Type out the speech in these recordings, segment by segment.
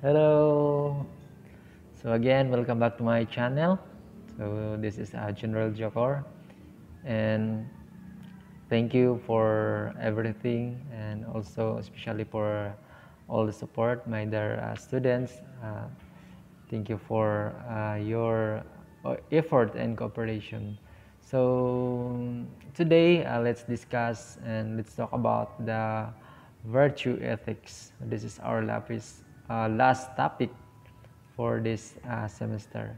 Hello. So again, welcome back to my channel. So this is General Jokor, and thank you for everything, and also especially for all the support, my dear students. Thank you for your effort and cooperation. So today, let's discuss and let's talk about the virtue ethics. This is our last topic for this semester.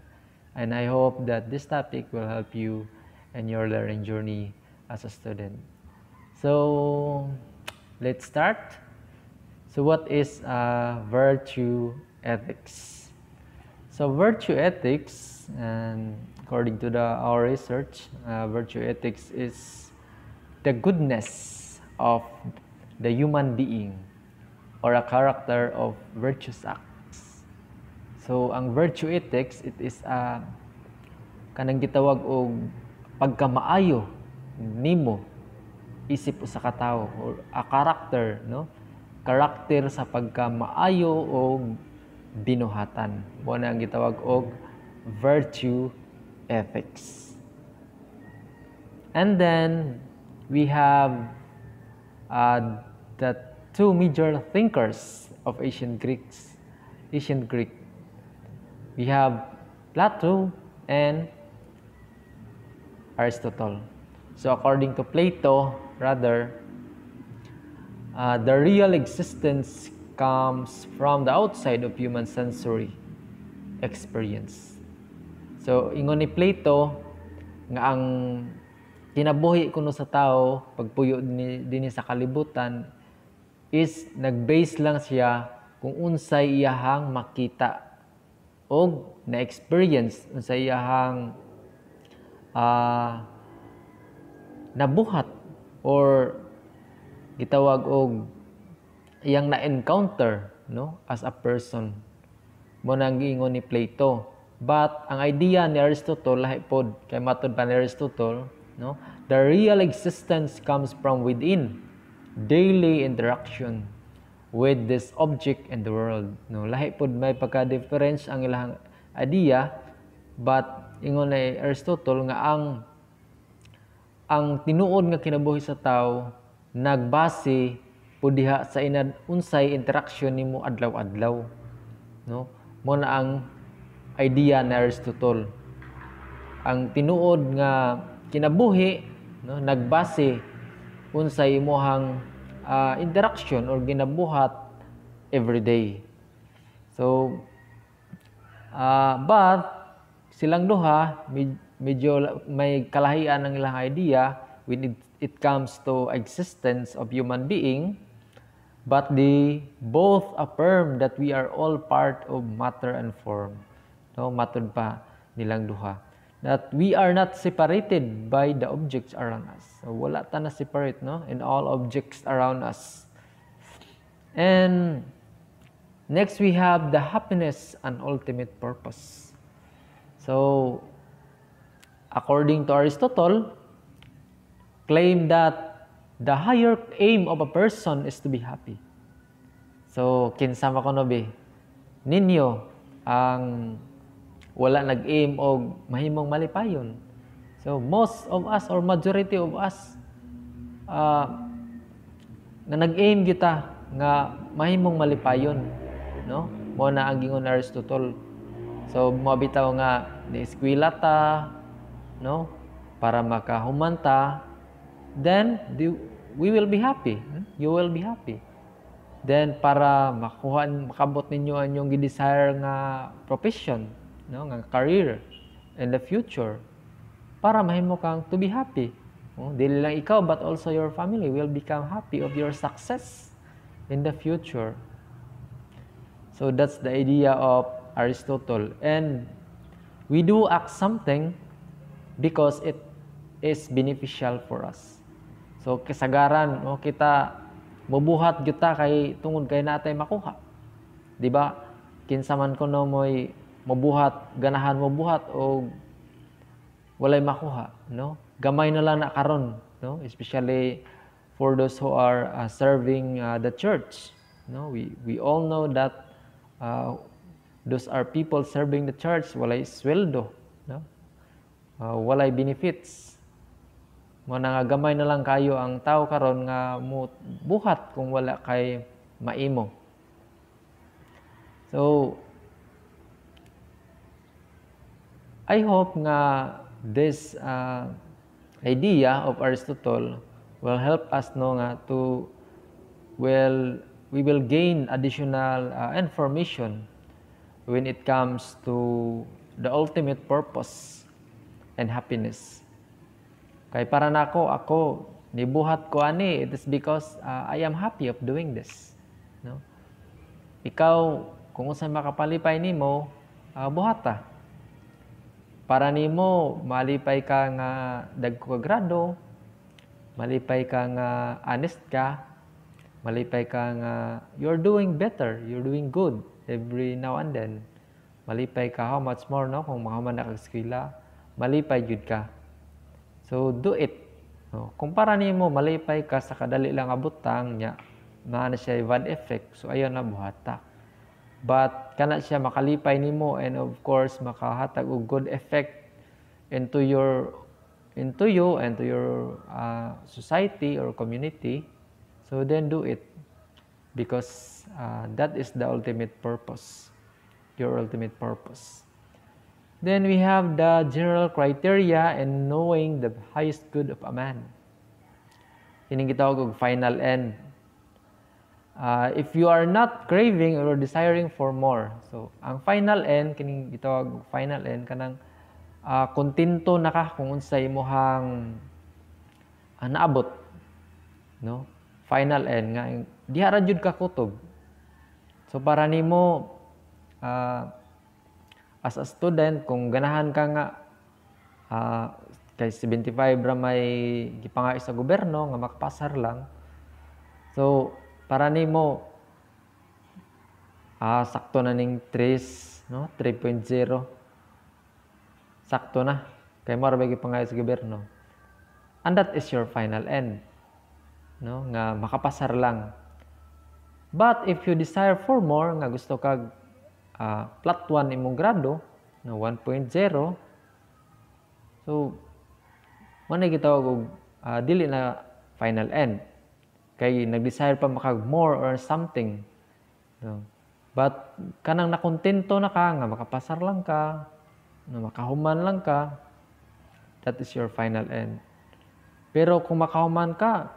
And I hope that this topic will help you in your learning journey as a student. So let's start. So what is virtue ethics? So virtue ethics, and according to our research, virtue ethics is the goodness of the human being or a character of virtuous acts. So ang virtue ethics, it is kanang gitawag og pagkamaayo nimo isip usa ka tawo or a character, no? Karakter sa pagkamaayo o binuhatan. Mo na ang gitawag og virtue ethics. And then we have the two major thinkers of ancient Greek. We have Plato and Aristotle. So according to Plato, the real existence comes from the outside of human sensory experience. So ingon ni Plato nga ang kinabuhi kuno sa tao pagpuyo dinhi sa kalibutan is nag-base lang siya kung unsay iyahang makita o na-experience unsay iyahang nabuhat or gitawag og iyang na-encounter, no, as a person. Mo nang giingon ni Plato. But ang idea ni Aristotle lahi pod kay matud pa ni Aristotle, no, the real existence comes from within daily interaction with this object in the world, no. Lahi pod may pagka-difference ang ilang idea, but ingon ni Aristotle nga ang tinuod nga kinabuhi sa tao nagbase pud diha sa unsay interaction nimo adlaw-adlaw, no. Mo na ang idea ni Aristotle. Ang tinuod nga kinabuhi, no, nagbase unsay imong interaction or ginabuhat every day. So but silang duha medyo may kalahian ang ilang idea when it comes to existence of human being, but they both affirm that we are all part of matter and form. No, matud pa nilang duha that we are not separated by the objects around us. So wala ta na separate, no, in all objects around us. And next we have the happiness and ultimate purpose. So according to Aristotle, claim that the higher aim of a person is to be happy. So kinsama ko no be ninyo ang wala nag-aim og mahimong malipayon. So most of us or majority of us na nag-aim kita nga mahimong malipayon, no? Mo na ang gingon ni Aristotle. So mabitaw nga ni eskwela ta, no, para makahumanta, then we will be happy. You will be happy. Then para makabot ninyo ang inyong gi-desire nga profession, no, nga career in the future, para mahimo kang to be happy. Dili lang ikaw but also your family will become happy of your success in the future. So that's the idea of Aristotle. And we do act something because it is beneficial for us. So kasagaran, no, kita mubuhat gyud ta kay tungod kay natay makuha. Di ba? Kinsa man kuno moy mabuhat, ganahan mabuhat o walay makuha, no? Gamay na lang na karon, no? Especially for those who are serving the church, no? We all know that those are people serving the church, walay sweldo, no? Walay benefits. Mo nga gamay na lang kayo ang tao karon nga buhat kung wala kay maimo. So I hope nga this idea of Aristotle will help us know nga we will gain additional information when it comes to the ultimate purpose and happiness. Kay para nako ako nibuhat ko ani, it is because I am happy of doing this, no? Ikaw kung unsa makapalipay nimo, buhata. Para nimo malipay ka nga dagko ka grado, malipay ka nga honest ka, malipay ka nga you're doing better, you're doing good every now and then. Malipay ka how much more, no? Kung mahuman na kag eskwela, malipay jud ka. So do it. No? Kung para nimo malipay ka sa kadali lang abutang nya, na siya bad effect. So ayon na buhata. But kana siya makalipay nimo and of course makahatag og good effect into you and to your society or community. So then do it, because that is the ultimate purpose, your ultimate purpose. Then we have the general criteria and knowing the highest good of a man. Kining gitawag og final end. If you are not craving or desiring for more. So, ang final end, kining gitawag og final end, kanang kontento na ka kung unsay imong naabot. No? Final end nga diha ra jud ka kutob. So para nimo as a student, kung ganahan ka nga kay 75 ra may gipangay sa gobyerno nga makapasar lang. So para nimo sakto na ning 3, no? 3.0. Sakto na kay mo ra may gipangay sa gobyerno. And that is your final end, no? Nga makapasar lang. But if you desire for more, nga gusto kag flat 1 imong grado na 1.0, so manay gitawag og dili na final end, kay nag-desire pa makag more or something, no? But kanang nakontento na ka nga makapasar lang ka, na makahuman lang ka, that is your final end. Pero kung makahuman ka,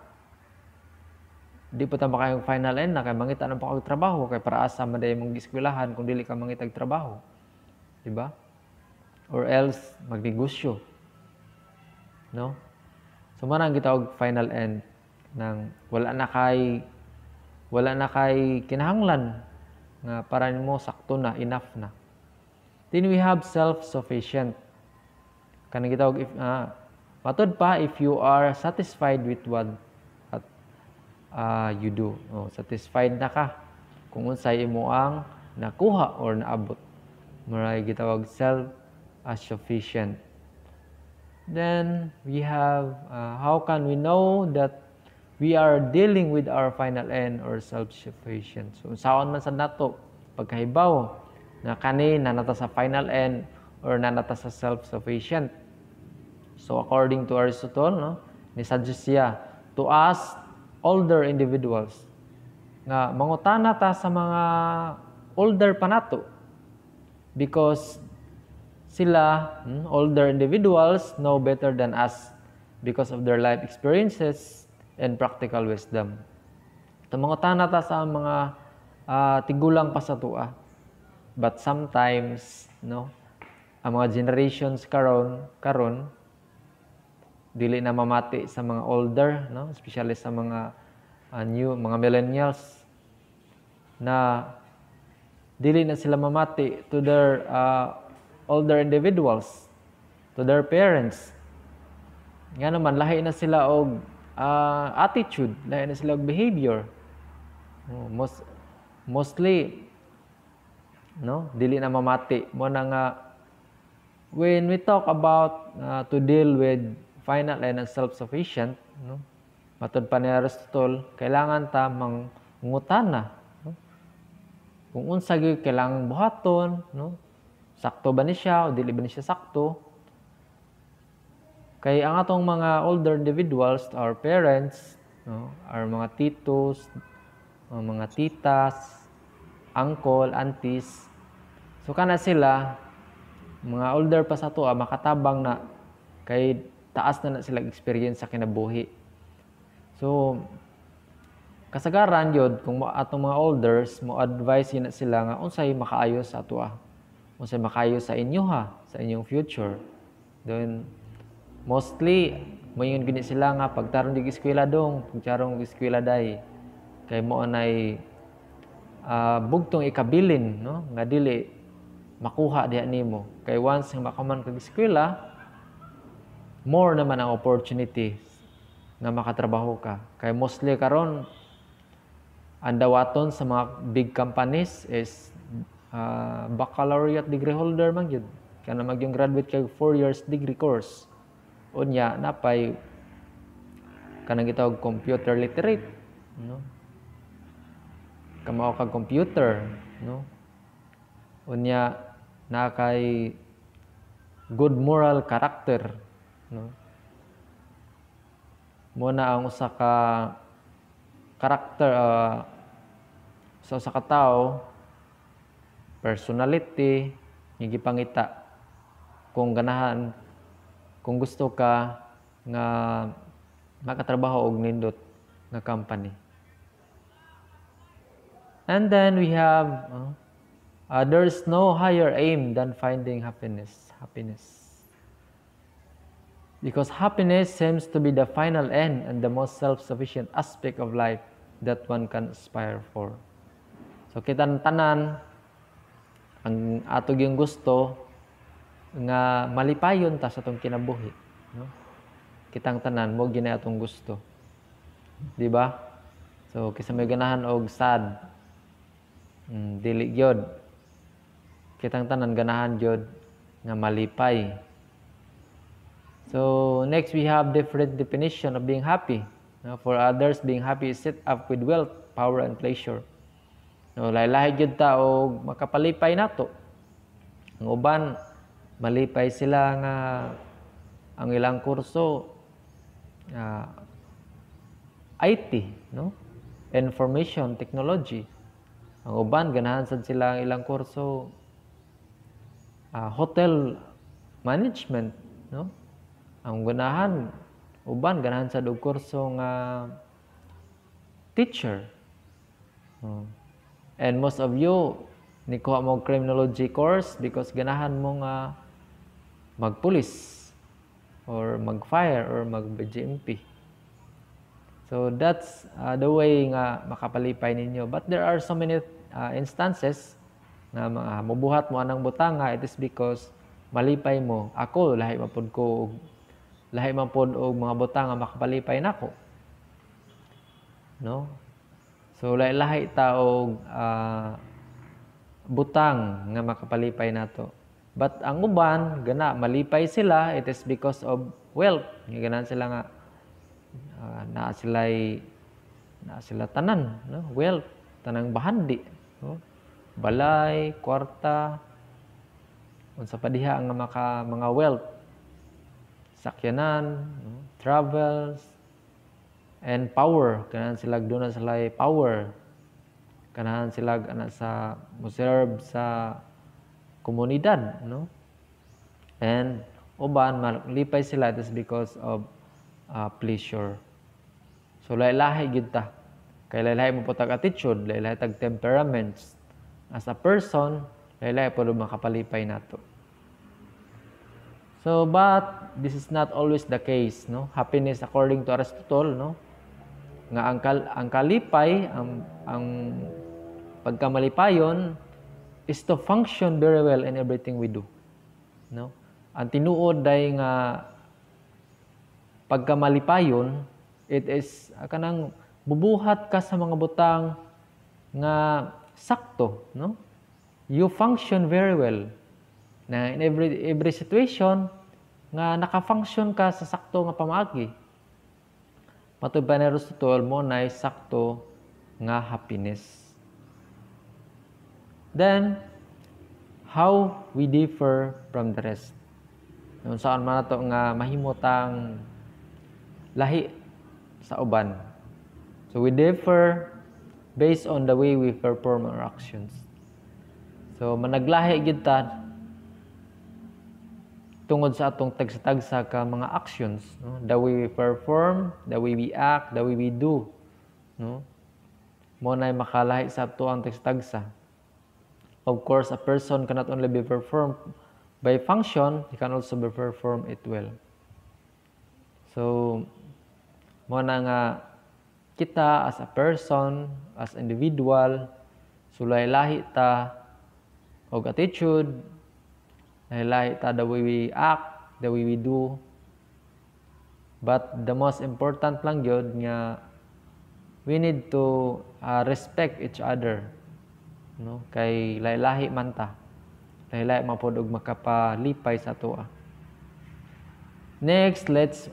di pa ta makayong final end na kay mangita ng pagtrabaho, kay para asa man day mong eskwelahan kung dili ka mangitag trabaho, di ba? Or else magnegosyo, no? So man ang gitawag final end nang wala na kay kinahanglan nga para nimo sakto na, enough na. Then we have self-sufficient. Kanang gitawag matud pa, if you are satisfied with what you do. Satisfied na ka kung unsay imo ang nakuha or naabot. Maray gitawag self-sufficient. Then we have how can we know that we are dealing with our final end or self-sufficient? So saon man sad nato pagkahibaw na kani nanata sa final end or nanata sa self-sufficient. So according to Aristotle, no, ni suggest siya to us older individuals nga mangutana ta sa mga older pa nato, because sila older individuals know better than us because of their life experiences and practical wisdom. Ito mangutana ta sa mga tigulang pa sa tua, but sometimes, no, ang mga generations karon dili na mamati sa mga older, no, especially sa mga mga millennials, na dili na sila mamati to their older individuals, to their parents. Nga naman lahi na sila og attitude, lahi na sila og behavior. Mostly, no, dili na mamati mo na nga when we talk about to deal with final and self-sufficient, no, matud pa ni Aristotle, kailangan ta mangungutana, no? kung unsa gyud kailangang buhaton, no? Sakto ba ni siya o dili ba ni siya sakto? Kay ang atong mga older individuals, our parents, no, our mga titos, mga titas, uncle, aunties, so kana sila, mga older pa sa to, makatabang na, kay taas na sila experience sa kinabuhi. So, kasagaran yun, kung atong mga elders, mo advise na sila nga, unsay makaayo sa ato unsay makaayo sa inyo sa inyong future. Then, mostly, mayon gini sila nga, pagtarong dig eskwela dong, pagtarong dig eskwela day, kay mo anay bugtong ikabilin, no? Nga dili makuha diha nimo. Kay once nga makaman kag eskwela, more naman ang opportunity nga makatrabaho ka. Kay mostly karon ang dawaton sa mga big companies is baccalaureate degree holder man gyud. Kana magyong graduate kay 4 years degree course. Unya napay kanang gitawag computer literate, no? Kamao kag computer, no? Unya na kay good moral character, no? Muna ang usa ka character sa usa ka tawo, personality, nga gipangita kung ganahan, kung gusto ka nga makatrabaho og nindot nga company. And then we have there's no higher aim than finding happiness. Because happiness seems to be the final end and the most self-sufficient aspect of life that one can aspire for. So kitang tanan ang atog yung gusto nga malipayon ta sa atong kinabuhi, no? Kitang tanan mo gina atong gusto, di ba? So kisa may ganahan og sad, dili gyud. Kitang tanan ganahan gyud nga malipay. So next we have different definition of being happy. Now, for others, being happy is set up with wealth, power, and pleasure. No, lahi-lahi gyud ta og makapalipay nato. Ang uban malipay sila nga ang ilang kurso IT, no? Information technology. Ang uban ganahan sad sila ang ilang kurso hotel management, no? Ang ganahan uban ganahan sad og kurso nga teacher. And most of you ni kuha mo criminology course because ganahan mo nga magpulis or mag-fire or mag-GMP. So that's the way nga makapalipay ninyo. But there are so many instances na mabuhat mo anang butanga. It is because malipay mo. Ako lahi man pod og mga butanga makapalipay nako. No? So lahi ta og butang nga makapalipay nato. But ang uban gana malipay sila, it is because of wealth. Ganahan sila nga na sila tanan, no? Wealth, tanang bahandi, no? Balay, kwarta, unsa pa diha ang mga wealth, sakyanan, no? Travels, and power. Ganahan sila doon sila power. Ganahan sila sa mo-serve sa komunidad, no? And uban malipay sila, it is because of pleasure. So lahi-lahi gyud ta. Kay lahi-lahi mo putag attitude, lahi-lahi tag temperaments. As a person, lahi-lahi pud makapalipay nato. So but this is not always the case, no? Happiness according to Aristotle, no? Nga ang kalipay, ang pagkamalipayon is to function very well in everything we do, no? Ang tinuod day nga pagkamalipayon, it is kanang bubuhat ka sa mga butang nga sakto, no? You function very well na in every situation nga naka-function ka sa sakto nga pamaagi. Matod pa ni Aristotle mo na sakto nga happiness. Then how we differ from the rest. Saan man nato nga mahimutang lahi sa uban. So we differ based on the way we perform our actions. So managlahi gid ta tungod sa atong tagsa-tagsa ka mga actions, no? The way we perform, the way we act, the way we do, no? Mo nay makalahi sa ato ang tagsa-tagsa. Of course, a person cannot only be performed by function, he can also be performed it well. So, mo na nga kita as a person, as individual, sulay-lahi ta og attitude, lahi-lahi ta the way we act, the way we do. But the most important lang yun nga we need to respect each other. No? Kay lahi-lahi man ta. Lahi-lahi mapod og makapalipay sa ato. Next, let's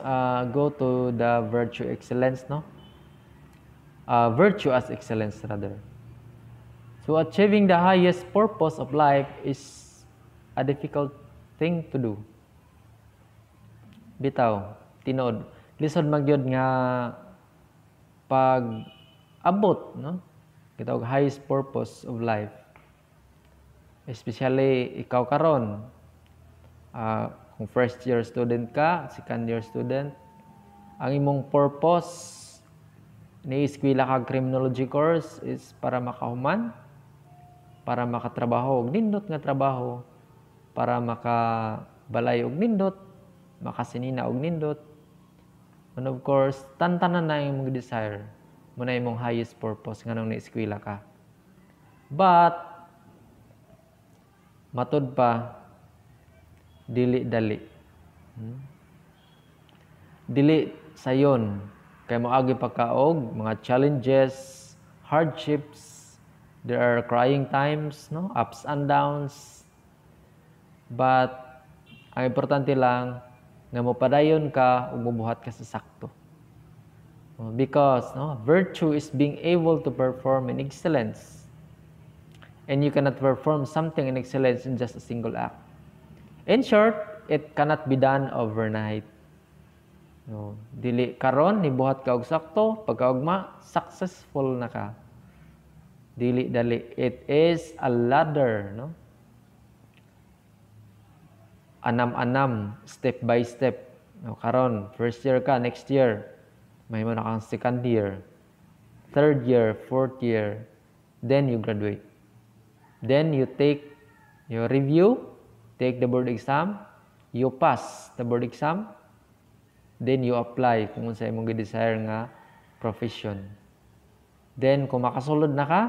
go to the virtue excellence, no? Virtue as excellence rather. So achieving the highest purpose of life is a difficult thing to do. Bitaw, tinod. Lisod magyod nga pag abot, no? Gitawag highest purpose of life. Especially ikaw karon, kung first year student ka, second year student, ang imong purpose ni eskwela kag criminology course is para makahuman, para makatrabaho og nindot nga trabaho, para makabalay og nindot, makasinina og nindot. And of course, tantanan na imong desire. Muna imong highest purpose nga nung na-eskwela ka. But, matod pa, dili-dali. Dili sayon. Kay moagi pagkaog, mga challenges, hardships, there are crying times, no? Ups and downs. But, ang importante lang, nga mopadayon ka ug mobuhat ka sa sakto. Because virtue is being able to perform in excellence. And you cannot perform something in excellence in just a single act. In short, it cannot be done overnight. Dili karon nibuhat ka og sakto, pagkaugma successful na ka. Dili dali. It is a ladder, no? Anam-anam, step by step. Karon, first year ka, next year, may mo na kang second year, third year, fourth year, then you graduate. Then you take your review, take the board exam, you pass the board exam, then you apply kung sa imong gi-desire nga profession. Then kung makasulod na ka,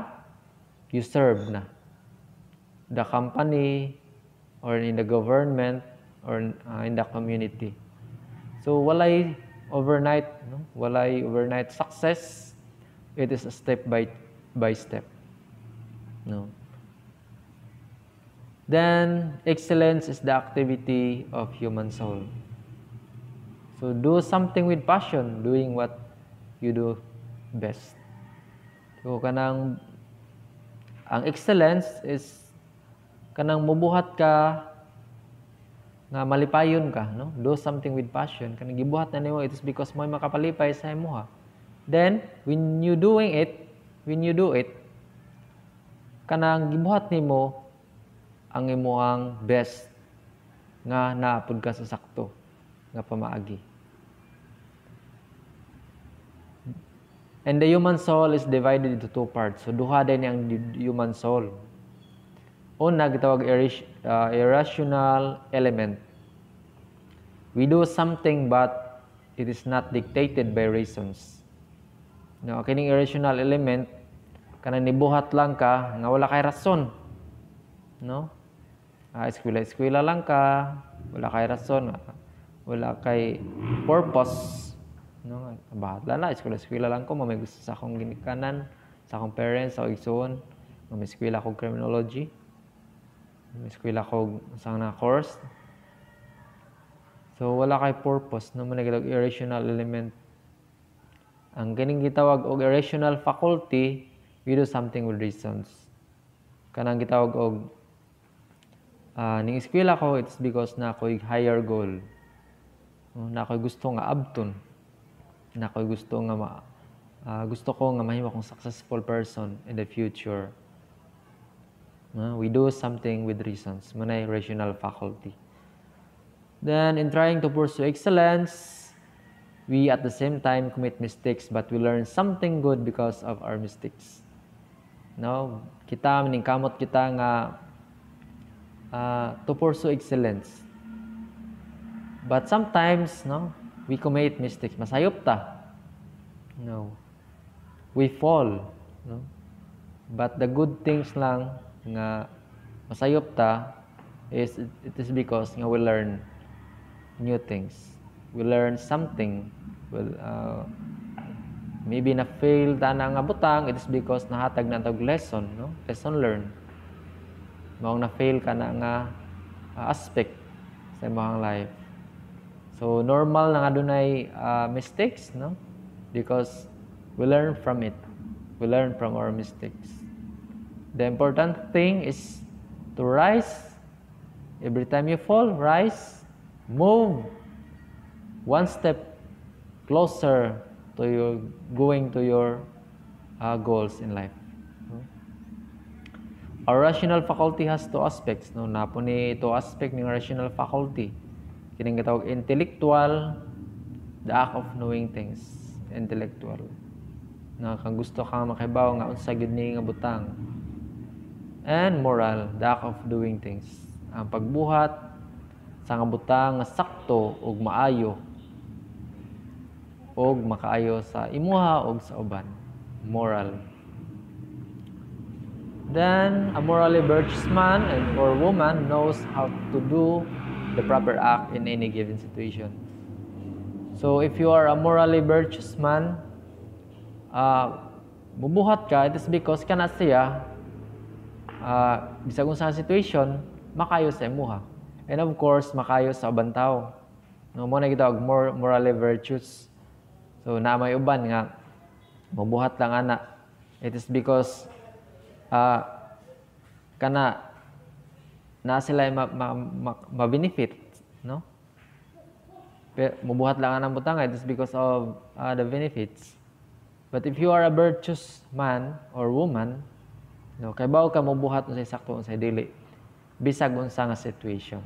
you serve na the company or in the government or in the community. So walay overnight, no? Walay overnight success. It is a step by step. No. Then excellence is the activity of human soul. So do something with passion, doing what you do best. So kanang ang excellence is kanang mubuhat ka nga malipayon ka, no? Do something with passion. Kanang gibuhat na nimo, it is because mo makapalipay sa imuha. Then when you do it, kanang gibuhat nimo ang imuhang best nga naapod ka sa sakto nga pamaagi. And the human soul is divided into two parts. So duha din ang human soul. Una gitawag irrational element. We do something but it is not dictated by reasons. No, kining irrational element kanang nibuhat lang ka nga wala kay rason. No? Eskwela lang ka, wala kay rason, wala kay purpose. No, bahala na eskwela lang ko, may gusto sa akong ginikanan, sa akong parents, sa igsoon, may eskwela ko criminology. May eskwela ko sa na course. So wala kay purpose, no man gitawag irrational element. Ang kining gitawag og irrational faculty, we do something with reasons. kanang gitawag og ning eskwela ko, it's because na ako'y higher goal. Na ako'y gusto nga abton. Na ako'y gusto nga gusto ko nga mahimo akong successful person in the future. We do something with reasons. Manay rational faculty. Then, in trying to pursue excellence, we at the same time commit mistakes, but we learn something good because of our mistakes. No, kita maningkamot kita nga to pursue excellence. But sometimes, no, we commit mistakes. Masayop ta. No. We fall, no. But the good things lang nga masayop ta is it is because nga we learn new things. We learn something. Well, maybe na fail ta na nga butang, it is because nahatag na tag lesson, no? Lesson learned. Mao na fail ka na nga aspect sa imong life. So normal na nga dunay mistakes, no? Because we learn from it. We learn from our mistakes. The important thing is to rise. Every time you fall, rise, move one step closer to your going to your goals in life. Our rational faculty has two aspects. No, napo ni two aspect ng rational faculty. Kining gitawag intellectual, the act of knowing things, intellectual. Na kang gusto kang makibaw nga unsa gyud ni nga butang. And moral, the act of doing things. Ang pagbuhat sa nga butang nga sakto ug maayo ug makaayo sa imuha ug sa uban. Moral. Then, a morally virtuous man or woman knows how to do the proper act in any given situation. So, if you are a morally virtuous man, mubuhat ka, it is because kana siya, bisag unsa situation, makayo sa imuha. And of course, makayo sa ubang tao. No, mo na gitawag morally virtuous. So, na may uban nga, mubuhat lang ana. It is because kana na sila ma-benefit, no? Pero mubuhat lang ang butang, it is because of the benefits. But if you are a virtuous man or woman, no, kay bawo ka mubuhat unsay sakto unsay dili, bisag unsa nga situation.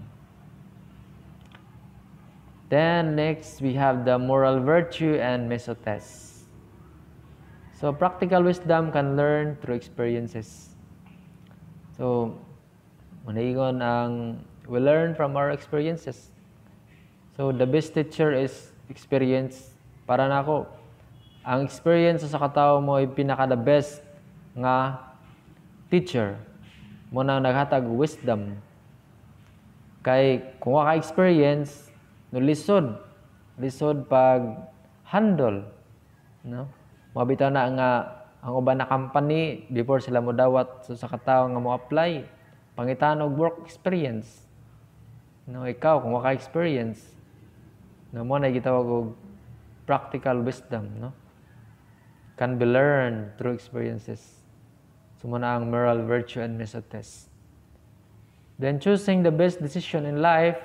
Then next we have the moral virtue and mesotest. So practical wisdom can learn through experiences. So manaingon ang we learn from our experiences. So the best teacher is experience. Para nako, ang experience sa katawo mo ay pinaka the best nga teacher. Mo na naghatag wisdom. Kay kung ka experience, no lisod pag handle, no? Mabitaw na nga ang uban na company before sila mo dawat sa katawo nga mo apply, pangitan og work experience. No, ikaw kung waka experience, no mo na gitawag og practical wisdom, no? Can be learned through experiences. So mo na ang moral virtue and mesotest. Then choosing the best decision in life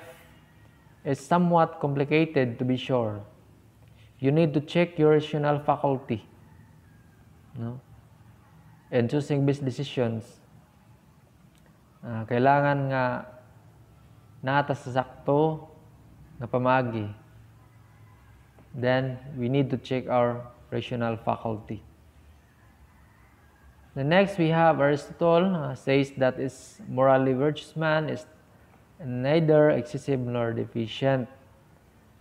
is somewhat complicated, to be sure. You need to check your rational faculty, no? And choosing best decisions, kailangan nga nata sa sakto na pamagi. Then we need to check our rational faculty. The next we have Aristotle says that is morally virtuous man is neither excessive nor deficient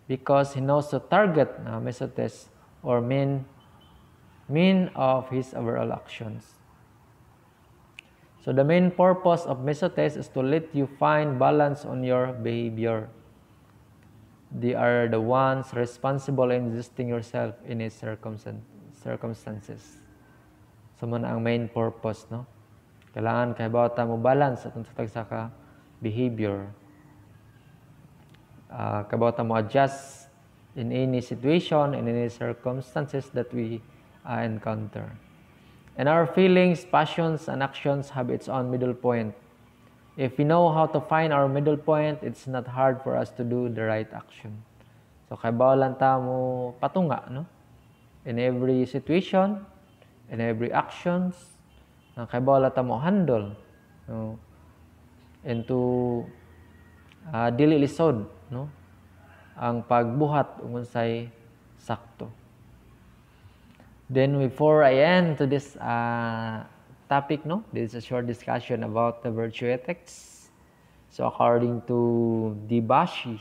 because he knows to target mesotest or mean of his overall actions. So the main purpose of mesotest is to let you find balance on your behavior. They are the ones responsible in adjusting yourself in its circumstances. So man ang main purpose, no? Kailangan kay bawat mo balance atong sa ka behavior. Kabawat mo adjust in any situation, in any circumstances that we encounter. And our feelings, passions, and actions have its own middle point. If we know how to find our middle point, it's not hard for us to do the right action. So, kay lang ta mo patunga, no? In every situation, in every actions, kay lang ta mo handle, no? Into dili lisod, no? Ang pagbuhat unsay sakto. Then before I end to this topic, no, this is a short discussion about the virtue ethics. So according to Dibashi,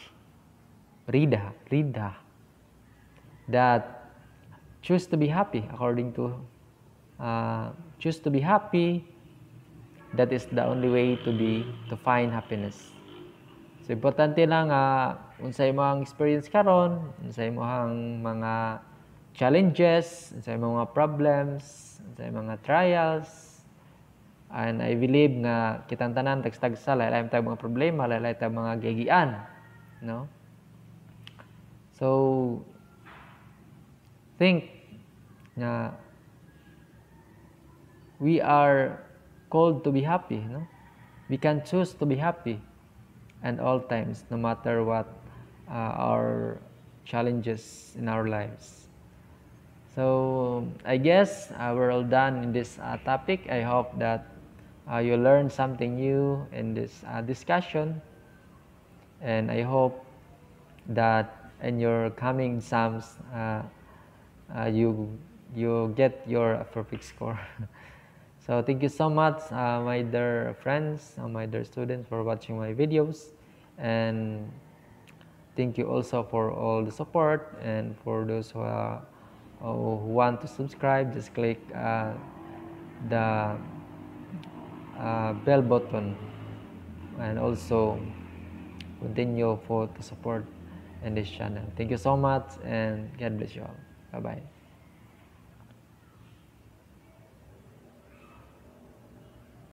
Rida, that choose to be happy. According to choose to be happy, that is the only way to find happiness. So importante lang unsay mo ang experience karon, unsay mo ang mga challenges, unsay mga problems, unsay mga trials. And I believe nga kitang tanan tagsa lain tayong mga problema, lain tayong mga gigian, no? So think na we are called to be happy, no? We can choose to be happy at all times, no matter what our challenges in our lives. So I guess we're all done in this topic. I hope that you learned something new in this discussion, and I hope that in your coming exams you get your perfect score. So thank you so much, my dear friends, my dear students, for watching my videos, and thank you also for all the support, and for those who want to subscribe, just click the bell button, and also continue to support in this channel. Thank you so much, and God bless you all. Bye bye.